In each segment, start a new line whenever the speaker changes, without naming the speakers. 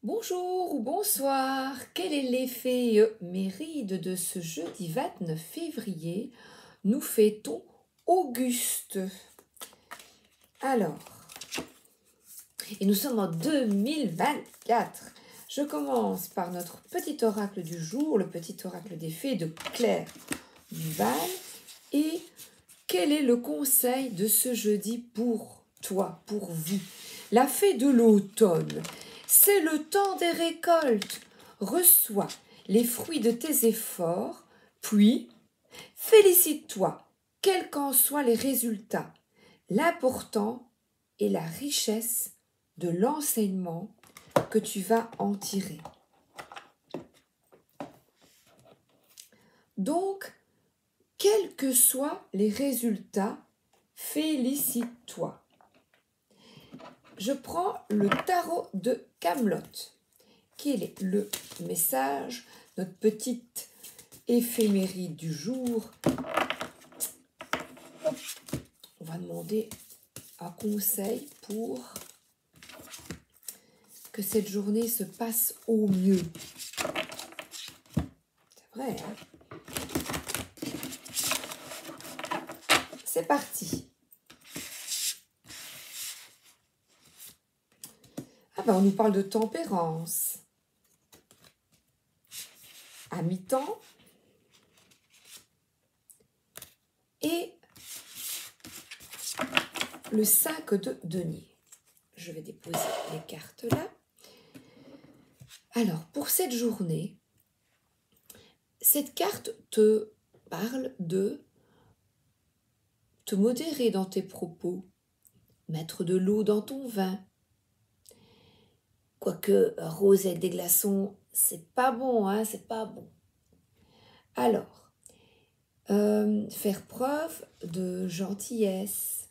Bonjour ou bonsoir, quel est l'effet méride de ce jeudi 29 février? Nous fêtons Auguste. Alors, et nous sommes en 2024. Je commence par notre petit oracle du jour, le petit oracle des fées de Claire Duval. Et quel est le conseil de ce jeudi pour toi, pour vous? La fée de l'automne. C'est le temps des récoltes. Reçois les fruits de tes efforts, puis félicite-toi, quels qu'en soient les résultats. L'important est la richesse de l'enseignement que tu vas en tirer. Donc, quels que soient les résultats, félicite-toi. Je prends le tarot de Camelot. Quel est le message, notre petite éphéméride du jour? On va demander un conseil pour que cette journée se passe au mieux. C'est vrai, hein? C'est parti. Ah ben, on nous parle de tempérance. À mi-temps. Et le 5 de denier. Je vais déposer les cartes là. Alors, pour cette journée, cette carte te parle de te modérer dans tes propos, mettre de l'eau dans ton vin. Quoique rose avec des glaçons, c'est pas bon, hein, c'est pas bon. Alors, faire preuve de gentillesse,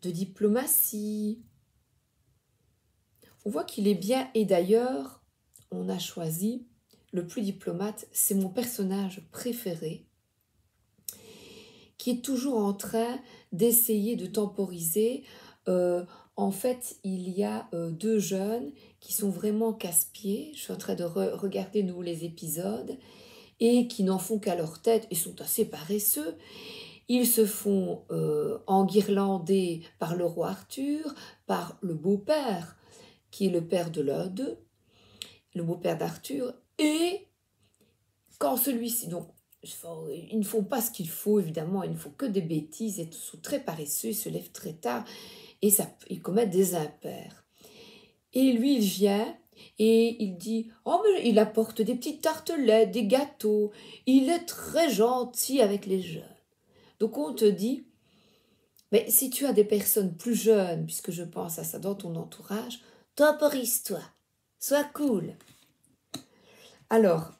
de diplomatie. On voit qu'il est bien, et d'ailleurs, on a choisi le plus diplomate, c'est mon personnage préféré, qui est toujours en train d'essayer de temporiser. En fait, il y a deux jeunes qui sont vraiment casse-pieds. Je suis en train de regarder nous les épisodes et qui n'en font qu'à leur tête et sont assez paresseux. Ils se font enguirlander par le roi Arthur, par le beau-père, qui est le père de l'un d'eux, le beau-père d'Arthur, et quand celui-ci, donc ils ne font pas ce qu'il faut, évidemment, ils ne font que des bêtises, ils sont très paresseux, ils se lèvent très tard, et ils commettent des impairs. Et lui, il vient, et il dit, oh, mais il apporte des petites tartelettes, des gâteaux, il est très gentil avec les jeunes. Donc on te dit, mais si tu as des personnes plus jeunes, puisque je pense à ça dans ton entourage, temporise-toi, sois cool. Alors,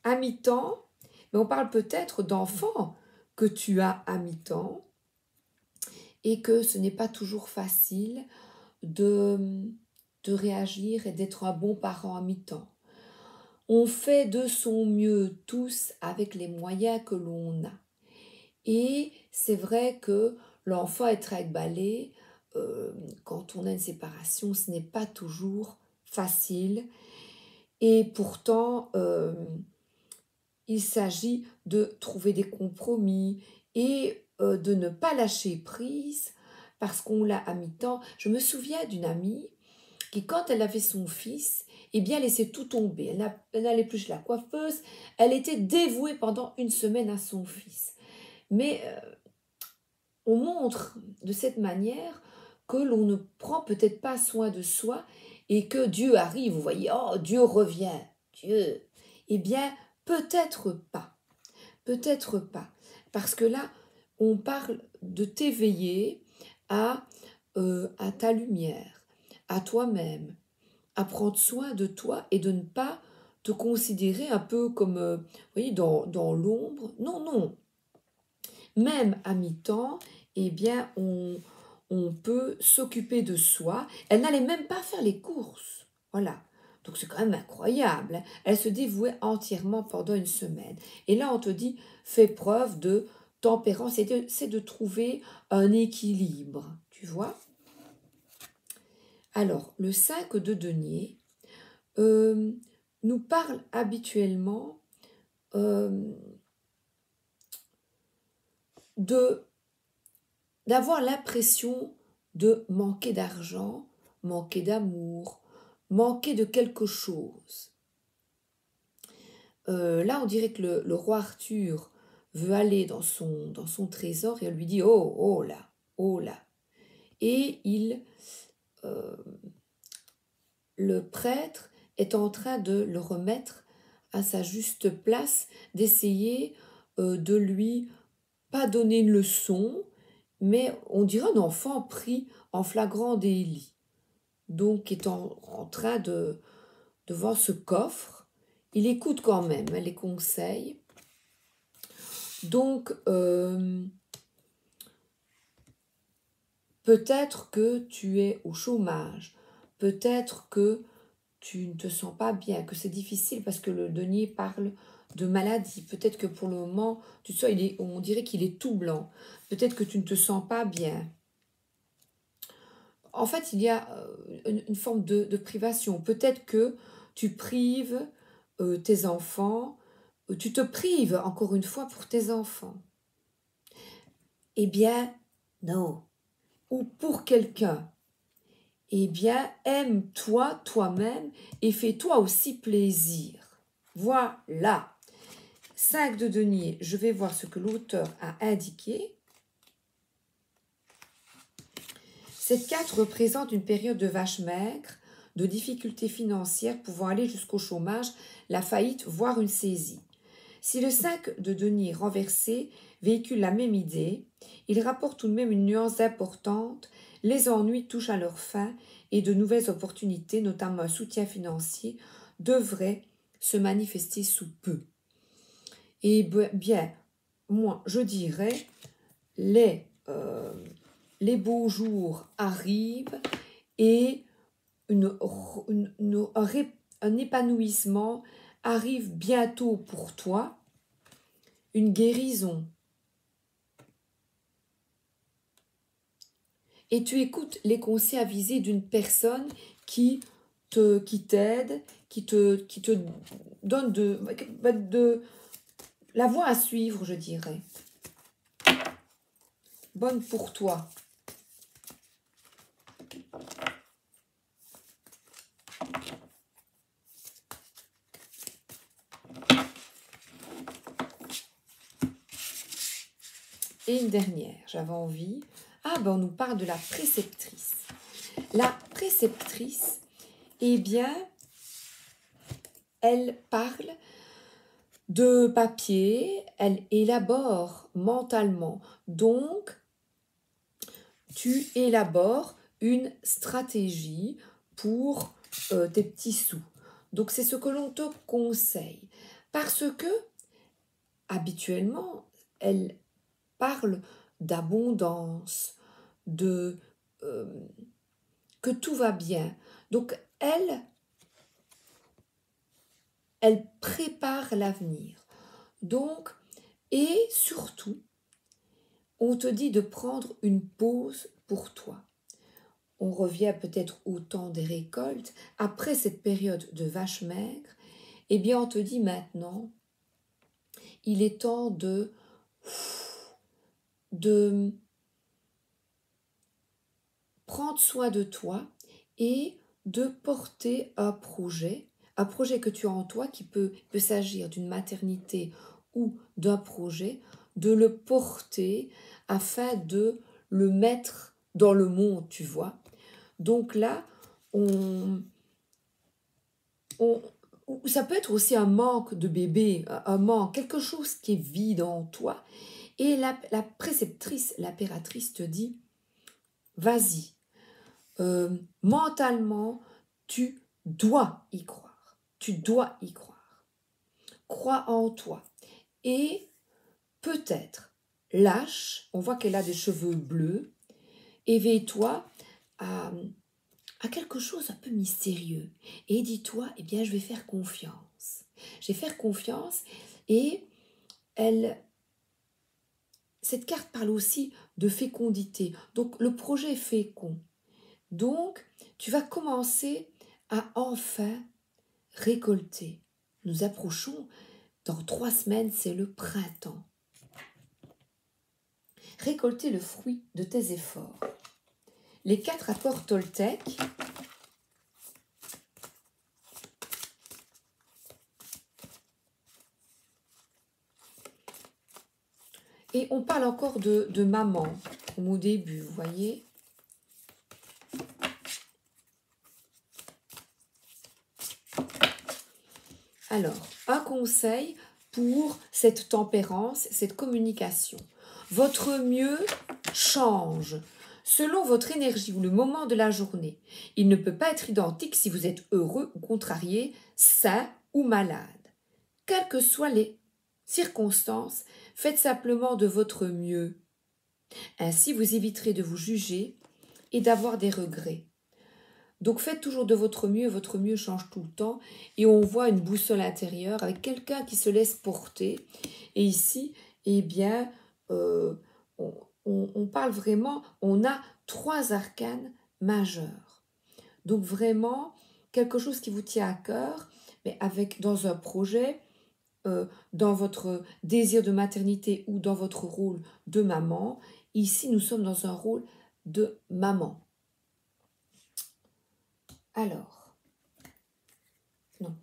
à mi-temps, mais on parle peut-être d'enfants que tu as à mi-temps et que ce n'est pas toujours facile de réagir et d'être un bon parent à mi-temps. On fait de son mieux tous avec les moyens que l'on a. Et c'est vrai que l'enfant être avec balai, quand on a une séparation, ce n'est pas toujours facile. Et pourtant, il s'agit de trouver des compromis et de ne pas lâcher prise parce qu'on l'a à mi-temps. Je me souviens d'une amie qui, quand elle avait son fils, eh bien, elle laissait tout tomber. Elle n'allait plus chez la coiffeuse. Elle était dévouée pendant une semaine à son fils. Mais on montre de cette manière que l'on ne prend peut-être pas soin de soi et que Dieu arrive. Vous voyez, oh, Dieu revient. Dieu. Eh bien, peut-être pas. Peut-être pas. Parce que là, on parle de t'éveiller à ta lumière, à toi-même, à prendre soin de toi et de ne pas te considérer un peu comme, vous voyez, dans l'ombre. Non, non. Même à mi-temps, eh bien, on peut s'occuper de soi. Elle n'allait même pas faire les courses. Voilà. Donc c'est quand même incroyable, hein. Elle se dévouait entièrement pendant une semaine. Et là, on te dit, fais preuve de tempérance. C'est de trouver un équilibre, tu vois. Alors, le 5 de denier nous parle habituellement euh, d'avoir l'impression de manquer d'argent, manquer d'amour, manquer de quelque chose. Là, on dirait que le roi Arthur veut aller dans son trésor et on lui dit oh, oh là, oh là. Et le prêtre est en train de le remettre à sa juste place, d'essayer de lui pas donner une leçon, mais on dirait un enfant pris en flagrant délit. Donc, est en train de voir ce coffre. Il écoute quand même les conseils. Donc, peut-être que tu es au chômage, peut-être que tu ne te sens pas bien, que c'est difficile parce que le denier parle de maladie. Peut-être que pour le moment, tu sais, on dirait qu'il est tout blanc. Peut-être que tu ne te sens pas bien. En fait, il y a une forme de privation. Peut-être que tu prives tes enfants, tu te prives encore une fois pour tes enfants. Eh bien, non. Ou pour quelqu'un. Eh bien, aime-toi toi-même et fais-toi aussi plaisir. Voilà. 5 de denier, je vais voir ce que l'auteur a indiqué. Cette carte représente une période de vache maigre, de difficultés financières pouvant aller jusqu'au chômage, la faillite, voire une saisie. Si le 5 de denier renversé véhicule la même idée, il rapporte tout de même une nuance importante. Les ennuis touchent à leur fin et de nouvelles opportunités, notamment un soutien financier, devraient se manifester sous peu. Et bien, moi, je dirais, les beaux jours arrivent et un épanouissement arrive bientôt pour toi, une guérison. Et tu écoutes les conseils avisés d'une personne qui t'aide, qui te donne de la voie à suivre, je dirais. Bonne pour toi. Et une dernière, j'avais envie. Ah ben on nous parle de la préceptrice. La préceptrice, eh bien, elle parle de papier, elle élabore mentalement. Donc, tu élabores une stratégie pour tes petits sous. Donc, c'est ce que l'on te conseille. Parce que, habituellement, elle parle d'abondance, de que tout va bien. Donc, elle prépare l'avenir. Donc, et surtout, on te dit de prendre une pause pour toi. On revient peut-être au temps des récoltes. Après cette période de vache maigre, eh bien, on te dit maintenant, il est temps de prendre soin de toi et de porter un projet que tu as en toi qui peut s'agir d'une maternité ou d'un projet, de le porter afin de le mettre dans le monde, tu vois. Donc là, ça peut être aussi un manque de bébé, un manque, quelque chose qui est vide en toi. Et la préceptrice, l'impératrice te dit, vas-y, mentalement, tu dois y croire. Tu dois y croire. Crois en toi. Et peut-être, lâche, on voit qu'elle a des cheveux bleus, éveille-toi à quelque chose un peu mystérieux. Et dis-toi, eh bien, je vais faire confiance. Je vais faire confiance et cette carte parle aussi de fécondité. Donc, le projet est fécond. Donc, tu vas commencer à enfin récolter. Nous approchons, dans 3 semaines, c'est le printemps. Récolter le fruit de tes efforts. Les 4 accords Toltec et on parle encore de maman, comme au début, vous voyez. Alors, un conseil pour cette tempérance, cette communication. Votre mieux change selon votre énergie ou le moment de la journée. Il ne peut pas être identique si vous êtes heureux ou contrarié, sain ou malade. Quelles que soient les circonstances, faites simplement de votre mieux. Ainsi, vous éviterez de vous juger et d'avoir des regrets. Donc faites toujours de votre mieux change tout le temps et on voit une boussole intérieure avec quelqu'un qui se laisse porter. Et ici, eh bien, on parle vraiment, on a 3 arcanes majeurs. Donc vraiment, quelque chose qui vous tient à cœur, mais dans un projet, dans votre désir de maternité ou dans votre rôle de maman. Ici, nous sommes dans un rôle de maman. Alors, non,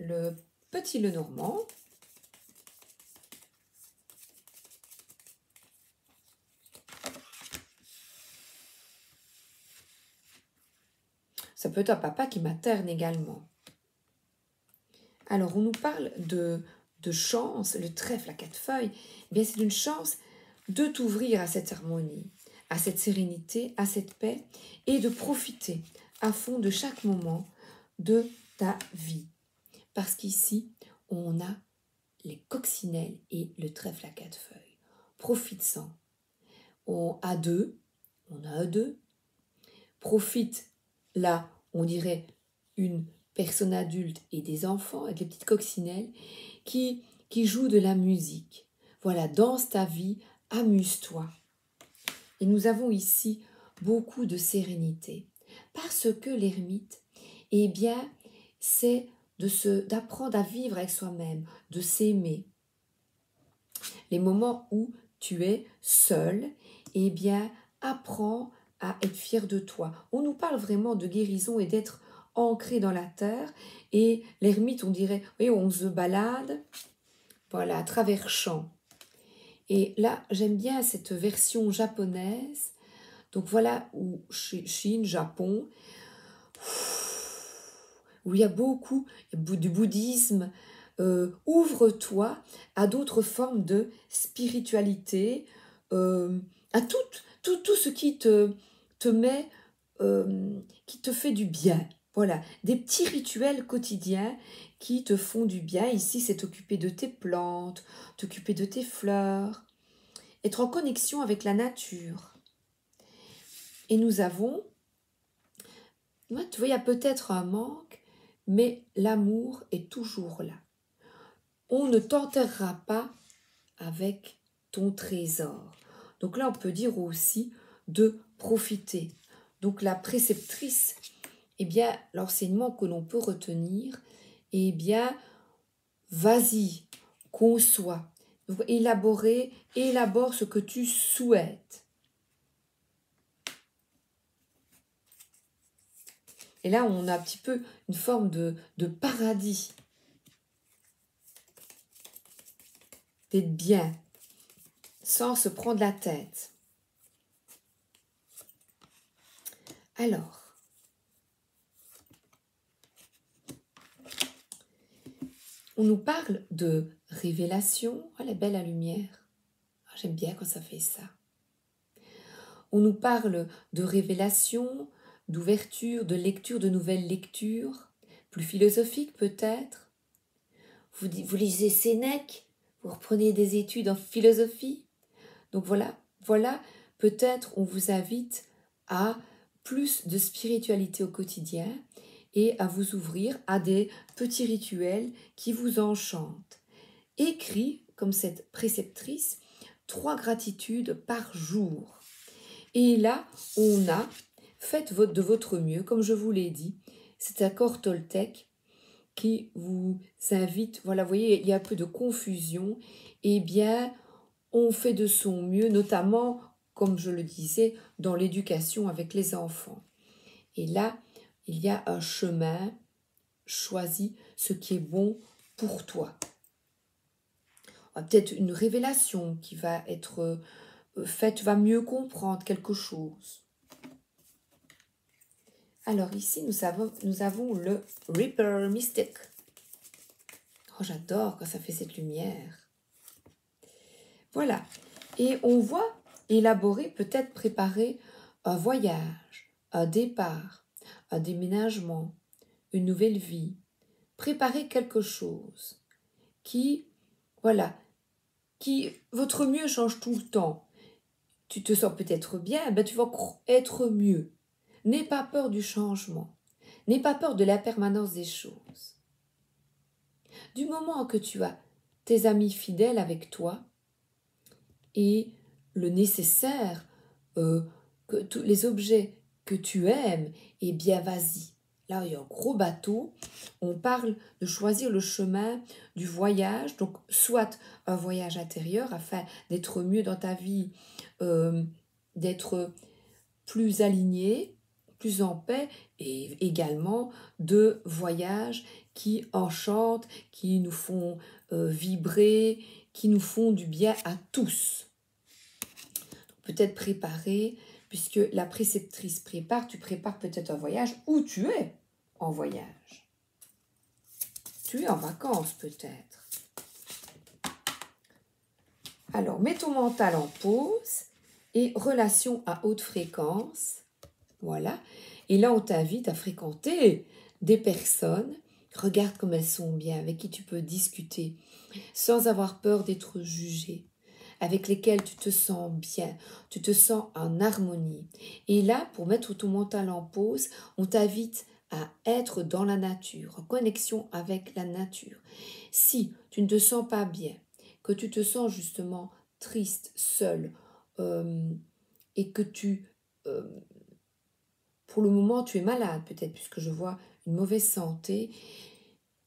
le petit Lenormand. Ça peut être un papa qui materne également. Alors, on nous parle de chance, le trèfle à 4 feuilles. Eh bien, c'est une chance de t'ouvrir à cette harmonie, à cette sérénité, à cette paix et de profiter à fond de chaque moment de ta vie. Parce qu'ici, on a les coccinelles et le trèfle à 4 feuilles. Profite-en. On a un 2. Profite, là, on dirait une personne adulte et des enfants avec les petites coccinelles qui jouent de la musique. Voilà, danse ta vie, amuse-toi. Et nous avons ici beaucoup de sérénité. Parce que l'ermite, eh bien, c'est d'apprendre à vivre avec soi-même, de s'aimer. Les moments où tu es seul, eh bien, apprends à être fier de toi. On nous parle vraiment de guérison et d'être ancré dans la terre. Et l'ermite, on dirait, oui, on se balade, voilà, à travers champs. Et là, j'aime bien cette version japonaise. Donc voilà, où Chine, Japon, où il y a beaucoup du bouddhisme. Ouvre-toi à d'autres formes de spiritualité, à tout ce qui te met, qui te fait du bien. Voilà, des petits rituels quotidiens qui te font du bien. Ici, c'est t'occuper de tes plantes, t'occuper de tes fleurs, être en connexion avec la nature. Et nous avons, tu vois, il y a peut-être un manque, mais l'amour est toujours là. On ne t'enterrera pas avec ton trésor. Donc là, on peut dire aussi de profiter. Donc la préceptrice, eh bien, l'enseignement que l'on peut retenir, eh bien, vas-y, conçois, élabore ce que tu souhaites. Et là, on a un petit peu une forme de paradis. D'être bien, sans se prendre la tête. Alors, on nous parle de révélation. Oh, elle est belle la lumière. Oh, j'aime bien quand ça fait ça. On nous parle de révélation, d'ouverture, de lecture, de nouvelles lectures, plus philosophiques peut-être. Vous lisez Sénèque, vous reprenez des études en philosophie. Donc voilà, peut-être on vous invite à plus de spiritualité au quotidien et à vous ouvrir à des petits rituels qui vous enchantent. Écris, comme cette préceptrice, 3 gratitudes par jour. Et là, on a faites de votre mieux, comme je vous l'ai dit. C'est un corps Toltec qui vous invite, voilà, vous voyez, il y a un peu de confusion, eh bien, on fait de son mieux, notamment, comme je le disais, dans l'éducation avec les enfants. Et là, il y a un chemin, choisis ce qui est bon pour toi. Peut-être une révélation qui va être faite, va mieux comprendre quelque chose. Alors ici, nous avons le Reaper Mystique. Oh, j'adore quand ça fait cette lumière. Voilà. Et on voit élaborer, peut-être préparer un voyage, un départ, un déménagement, une nouvelle vie. Préparer quelque chose qui, voilà, qui, votre mieux change tout le temps. Tu te sens peut-être bien, ben tu vas être mieux. N'aie pas peur du changement. N'aie pas peur de la permanence des choses. Du moment que tu as tes amis fidèles avec toi et le nécessaire, que tous les objets que tu aimes, eh bien vas-y. Là, il y a un gros bateau. On parle de choisir le chemin du voyage, donc soit un voyage intérieur afin d'être mieux dans ta vie, d'être plus aligné, plus en paix, et également de voyages qui enchantent, qui nous font vibrer, qui nous font du bien à tous. Peut-être préparer, puisque la préceptrice prépare, tu prépares peut-être un voyage où tu es en voyage. Tu es en vacances peut-être. Alors, mets ton mental en pause et relation à haute fréquence. Voilà. Et là, on t'invite à fréquenter des personnes. Regarde comme elles sont bien, avec qui tu peux discuter, sans avoir peur d'être jugé, avec lesquelles tu te sens bien, tu te sens en harmonie. Et là, pour mettre ton mental en pause, on t'invite à être dans la nature, en connexion avec la nature. Si tu ne te sens pas bien, que tu te sens justement triste, seul, et que pour le moment, tu es malade peut-être, puisque je vois une mauvaise santé,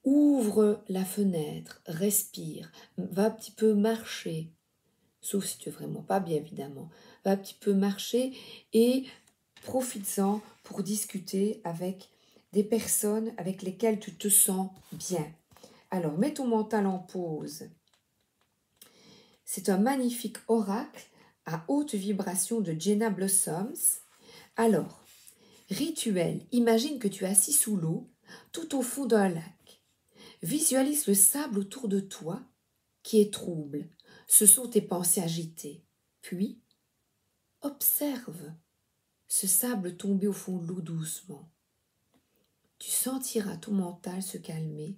ouvre la fenêtre, respire, va un petit peu marcher, sauf si tu es vraiment pas bien évidemment, va un petit peu marcher et profites-en pour discuter avec des personnes avec lesquelles tu te sens bien. Alors, mets ton mental en pause. C'est un magnifique oracle à haute vibration de Jenna Blossoms. Alors, rituel, imagine que tu es assis sous l'eau, tout au fond d'un lac. Visualise le sable autour de toi qui est trouble. Ce sont tes pensées agitées. Puis, observe ce sable tomber au fond de l'eau doucement. Tu sentiras ton mental se calmer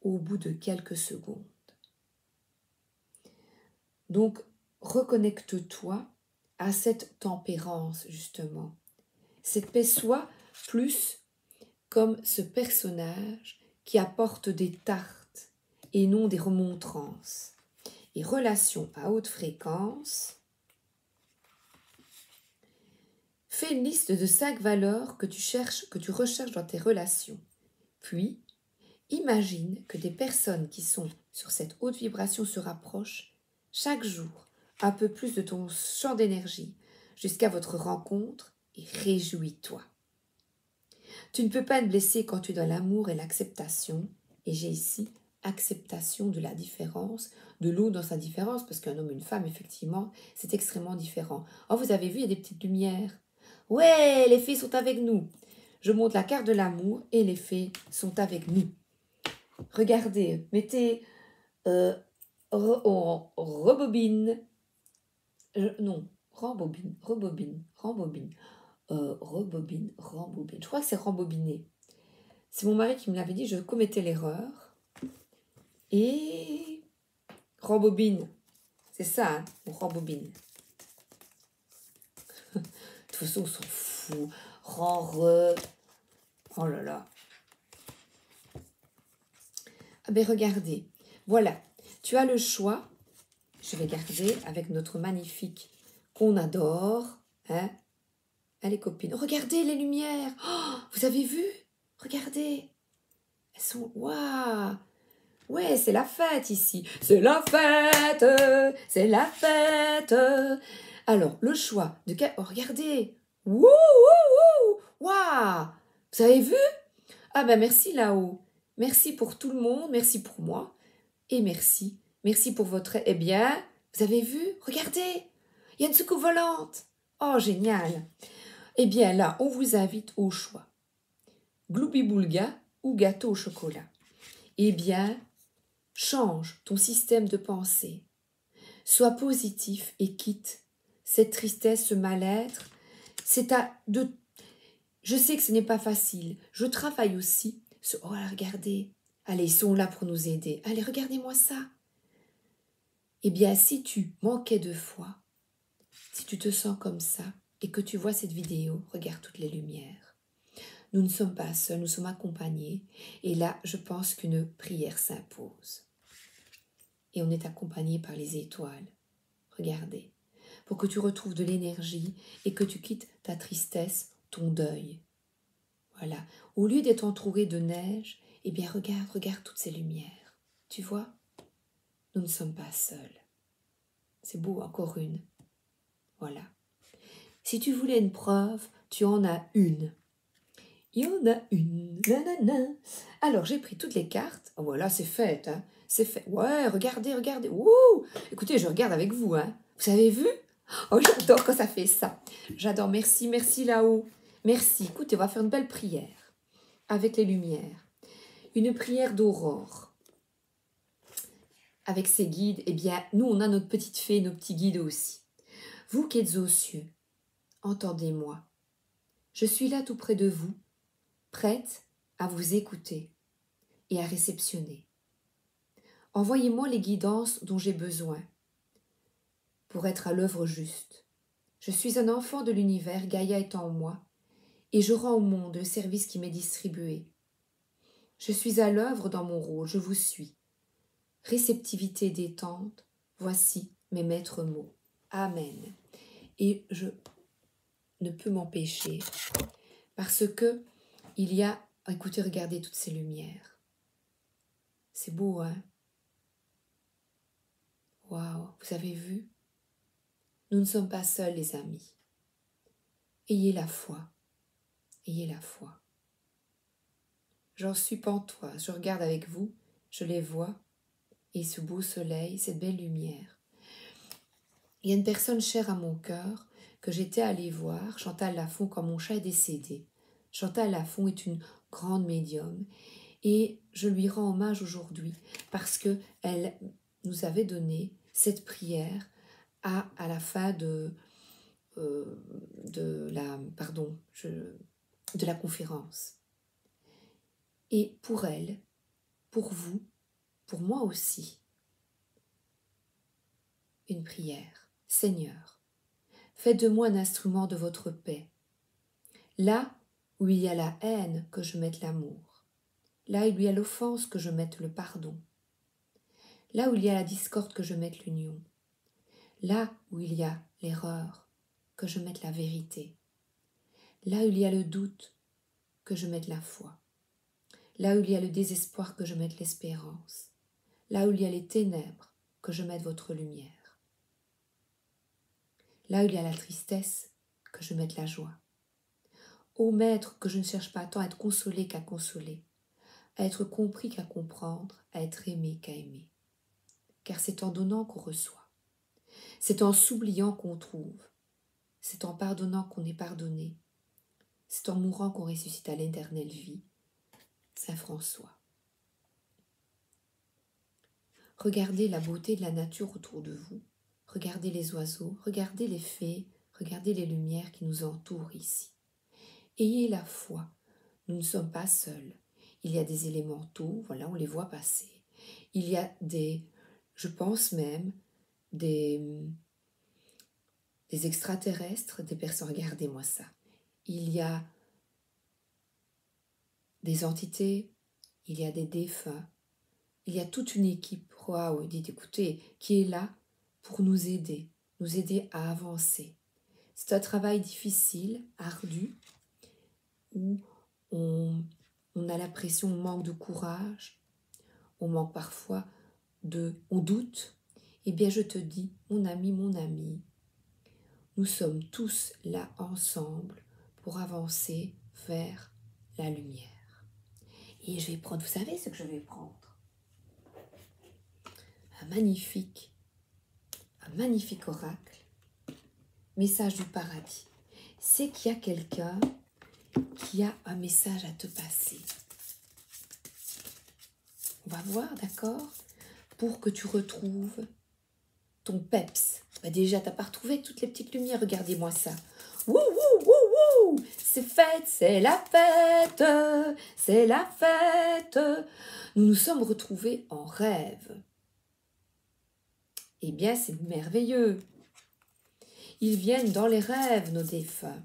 au bout de quelques secondes. Donc, reconnecte-toi à cette tempérance, justement. Cette paix soit plus comme ce personnage qui apporte des tartes et non des remontrances. Et relation à haute fréquence, fais une liste de 5 valeurs que tu recherches dans tes relations. Puis, imagine que des personnes qui sont sur cette haute vibration se rapprochent chaque jour un peu plus de ton champ d'énergie jusqu'à votre rencontre et réjouis-toi. Tu ne peux pas te blesser quand tu es dans l'amour et l'acceptation. Et j'ai ici acceptation de la différence, de l'autre dans sa différence, parce qu'un homme et une femme, effectivement, c'est extrêmement différent. Oh, vous avez vu, il y a des petites lumières. Ouais, les fées sont avec nous. Je montre la carte de l'amour et les fées sont avec nous. Regardez, mettez rebobine. Non, rembobine. Rembobine. Je crois que c'est rembobiner. C'est mon mari qui me l'avait dit, je commettais l'erreur. Et rembobine. C'est ça, hein, on rembobine. De toute façon, on s'en fout. Oh là là. Ah ben regardez. Voilà. Tu as le choix. Je vais garder avec notre magnifique qu'on adore. Hein. Allez, copines, regardez les lumières. Oh, vous avez vu? Regardez. Elles sont... Waouh! Ouais, c'est la fête ici. C'est la fête! C'est la fête! Alors, le choix de quel... Oh, regardez! Wouh! Wouh! Wouh! Waouh! Vous avez vu? Ah ben merci là-haut. Merci pour tout le monde, merci pour moi. Et merci. Merci pour votre... Eh bien, vous avez vu? Regardez! Il y a une soucoupe volante! Oh, génial! Eh bien là, on vous invite au choix. Gloubi-boulga ou gâteau au chocolat. Eh bien, change ton système de pensée. Sois positif et quitte cette tristesse, ce mal-être. Je sais que ce n'est pas facile. Je travaille aussi. Oh, regardez. Allez, ils sont là pour nous aider. Allez, regardez-moi ça. Eh bien, si tu manquais de foi, si tu te sens comme ça et que tu vois cette vidéo, regarde toutes les lumières. Nous ne sommes pas seuls, nous sommes accompagnés. Et là, je pense qu'une prière s'impose. Et on est accompagné par les étoiles. Regardez. Pour que tu retrouves de l'énergie et que tu quittes ta tristesse, ton deuil. Voilà. Au lieu d'être entouré de neige, eh bien regarde toutes ces lumières. Tu vois? Nous ne sommes pas seuls. C'est beau, encore une. Voilà. Si tu voulais une preuve, tu en as une. Il y en a une. Nanana. Alors, j'ai pris toutes les cartes. Oh, voilà, c'est fait. Hein. C'est fait. Ouais, regardez. Wouh! Écoutez, je regarde avec vous. Hein. Vous avez vu? Oh, j'adore quand ça fait ça. J'adore. Merci là-haut. Merci. Écoutez, on va faire une belle prière avec les lumières. Une prière d'aurore. Avec ses guides, eh bien, nous, on a notre petite fée, nos petits guides aussi. Vous qui êtes aux cieux, entendez-moi. Je suis là tout près de vous, prête à vous écouter et à réceptionner. Envoyez-moi les guidances dont j'ai besoin pour être à l'œuvre juste. Je suis un enfant de l'univers, Gaïa est en moi, et je rends au monde le service qui m'est distribué. Je suis à l'œuvre dans mon rôle, je vous suis. Réceptivité détente, voici mes maîtres mots. Amen. Et je ne peux m'empêcher, parce que il y a... Écoutez, regardez toutes ces lumières. C'est beau, hein? Waouh, vous avez vu? Nous ne sommes pas seuls, les amis. Ayez la foi. Ayez la foi. J'en suis pantoise, je regarde avec vous, je les vois, et ce beau soleil, cette belle lumière. Il y a une personne chère à mon cœur que j'étais allée voir, Chantal Lafont, quand mon chat est décédé. Chantal Lafont est une grande médium et je lui rends hommage aujourd'hui parce qu'elle nous avait donné cette prière à la fin de la conférence. Et pour elle, pour vous, pour moi aussi, une prière. Seigneur, faites de moi un instrument de votre paix. Là où il y a la haine, que je mette l'amour. Là où il y a l'offense, que je mette le pardon. Là où il y a la discorde, que je mette l'union. Là où il y a l'erreur, que je mette la vérité. Là où il y a le doute, que je mette la foi. Là où il y a le désespoir, que je mette l'espérance. Là où il y a les ténèbres, que je mette votre lumière. Là où il y a la tristesse, que je mette la joie. Ô Maître, que je ne cherche pas tant à être consolé qu'à consoler, à être compris qu'à comprendre, à être aimé qu'à aimer. Car c'est en donnant qu'on reçoit. C'est en s'oubliant qu'on trouve. C'est en pardonnant qu'on est pardonné. C'est en mourant qu'on ressuscite à l'éternelle vie. Saint François. Regardez la beauté de la nature autour de vous. Regardez les oiseaux, regardez les fées, regardez les lumières qui nous entourent ici. Ayez la foi, nous ne sommes pas seuls. Il y a des élémentaux, voilà, on les voit passer. Il y a je pense même, des extraterrestres, des personnes, regardez-moi ça. Il y a des entités, il y a des défunts, il y a toute une équipe, dites écoutez, qui est là pour nous aider à avancer. C'est un travail difficile, ardu, où on a l'impression, on manque de courage, on manque parfois on doute. Eh bien, je te dis, mon ami, nous sommes tous là ensemble pour avancer vers la lumière. Et je vais prendre, vous savez ce que je vais prendre? Un magnifique oracle, message du paradis. C'est qu'il y a quelqu'un qui a un message à te passer. On va voir, d'accord? Pour que tu retrouves ton peps. Bah déjà, t'as pas retrouvé toutes les petites lumières, regardez-moi ça. Wouh, wouh, wouh, wouh! C'est fête, c'est la fête, c'est la fête. Nous nous sommes retrouvés en rêve. Eh bien, c'est merveilleux. Ils viennent dans les rêves, nos défunts.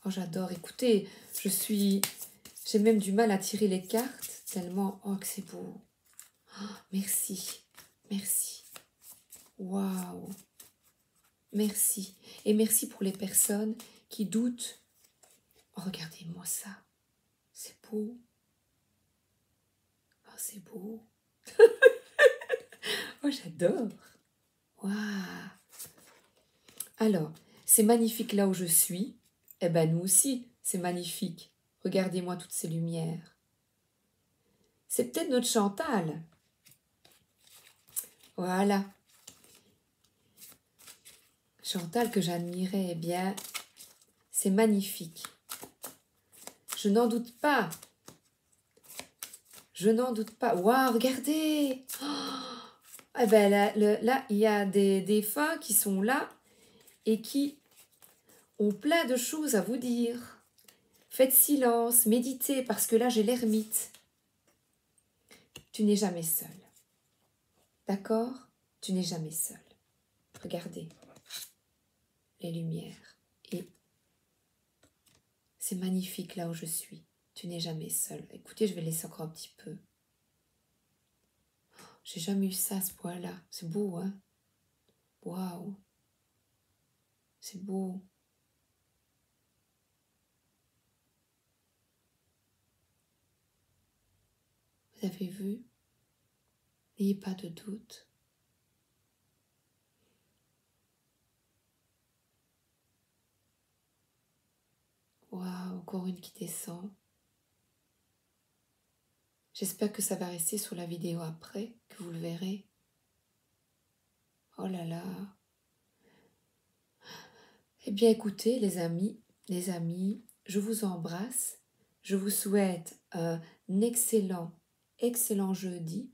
Oh, j'adore. Écoutez, j'ai même du mal à tirer les cartes, tellement, oh, que c'est beau. Oh, merci, merci. Waouh. Merci. Et merci pour les personnes qui doutent. Oh, regardez-moi ça. C'est beau. Oh, c'est beau. Oh, j'adore. Waouh. Alors, c'est magnifique là où je suis. Eh ben, nous aussi, c'est magnifique. Regardez-moi toutes ces lumières. C'est peut-être notre Chantal. Voilà. Chantal que j'admirais, eh bien, c'est magnifique. Je n'en doute pas. Je n'en doute pas. Waouh, regardez. Oh, eh ben là, il y a des défunts qui sont là et qui ont plein de choses à vous dire. Faites silence, méditez, parce que là, j'ai l'ermite. Tu n'es jamais seul. D'accord? Tu n'es jamais seul. Regardez les lumières. Et c'est magnifique là où je suis. Tu n'es jamais seul. Écoutez, je vais laisser encore un petit peu. J'ai jamais eu ça à ce point-là. C'est beau, hein? Waouh! C'est beau. Vous avez vu? N'ayez pas de doute. Waouh, encore une qui descend. J'espère que ça va rester sur la vidéo après, que vous le verrez. Oh là là. Eh bien écoutez les amis, je vous embrasse. Je vous souhaite un excellent jeudi.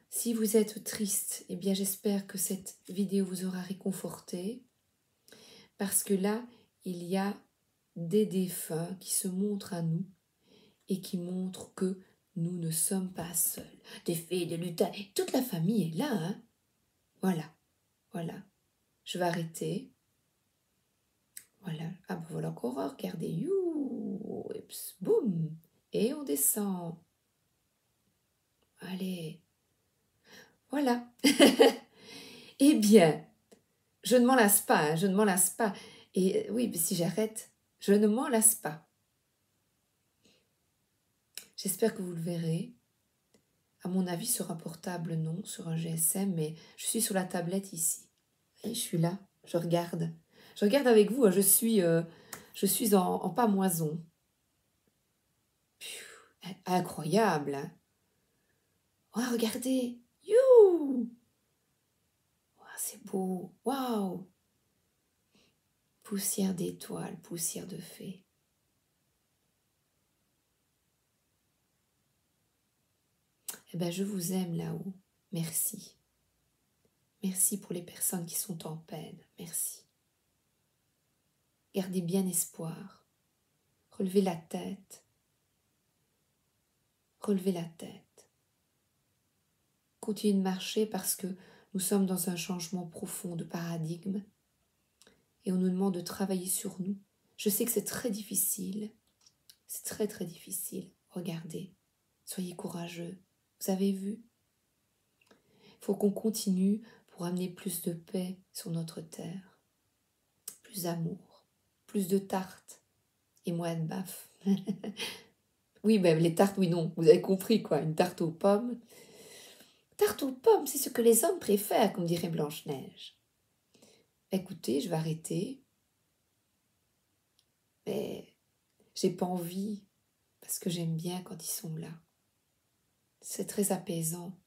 Si vous êtes triste, eh bien j'espère que cette vidéo vous aura réconforté. Parce que là, il y a des défunts qui se montrent à nous et qui montrent que nous ne sommes pas seuls. Des fées, des lutins, toute la famille est là, hein. Voilà. Je vais arrêter. Voilà. Ah ben voilà encore, regardez. You, et boum. Et on descend. Allez. Voilà. Eh bien, je ne m'en lasse pas, hein, je ne m'en lasse pas. Et oui, mais si j'arrête, je ne m'en lasse pas. J'espère que vous le verrez. À mon avis, sur un portable, non, sur un GSM, mais je suis sur la tablette ici. Et je suis là, je regarde. Je regarde avec vous, hein, je suis en pamoison. Incroyable, hein. Oh, regardez. You. Oh, c'est beau. Waouh. Poussière d'étoiles, poussière de fées. Eh bien, je vous aime là-haut. Merci. Merci pour les personnes qui sont en peine. Merci. Gardez bien espoir. Relevez la tête. Relevez la tête. Continuez de marcher parce que nous sommes dans un changement profond de paradigme et on nous demande de travailler sur nous. Je sais que c'est très difficile. C'est très très difficile. Regardez. Soyez courageux. Vous avez vu? Il faut qu'on continue pour amener plus de paix sur notre terre, plus d'amour, plus de tartes et moins de baffes. Oui, ben les tartes, oui, non, vous avez compris quoi, une tarte aux pommes. Tarte aux pommes, c'est ce que les hommes préfèrent, comme dirait Blanche-Neige. Écoutez, je vais arrêter, mais j'ai pas envie, parce que j'aime bien quand ils sont là. C'est très apaisant.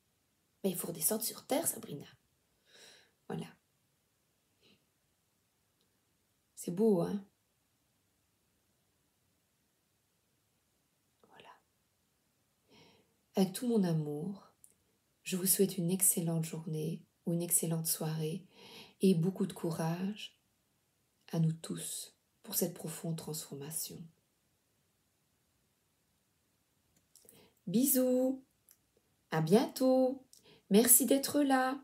Mais il faut redescendre sur terre, Sabrina. Voilà. C'est beau, hein? Voilà. Avec tout mon amour, je vous souhaite une excellente journée ou une excellente soirée et beaucoup de courage à nous tous pour cette profonde transformation. Bisous, à bientôt. Merci d'être là.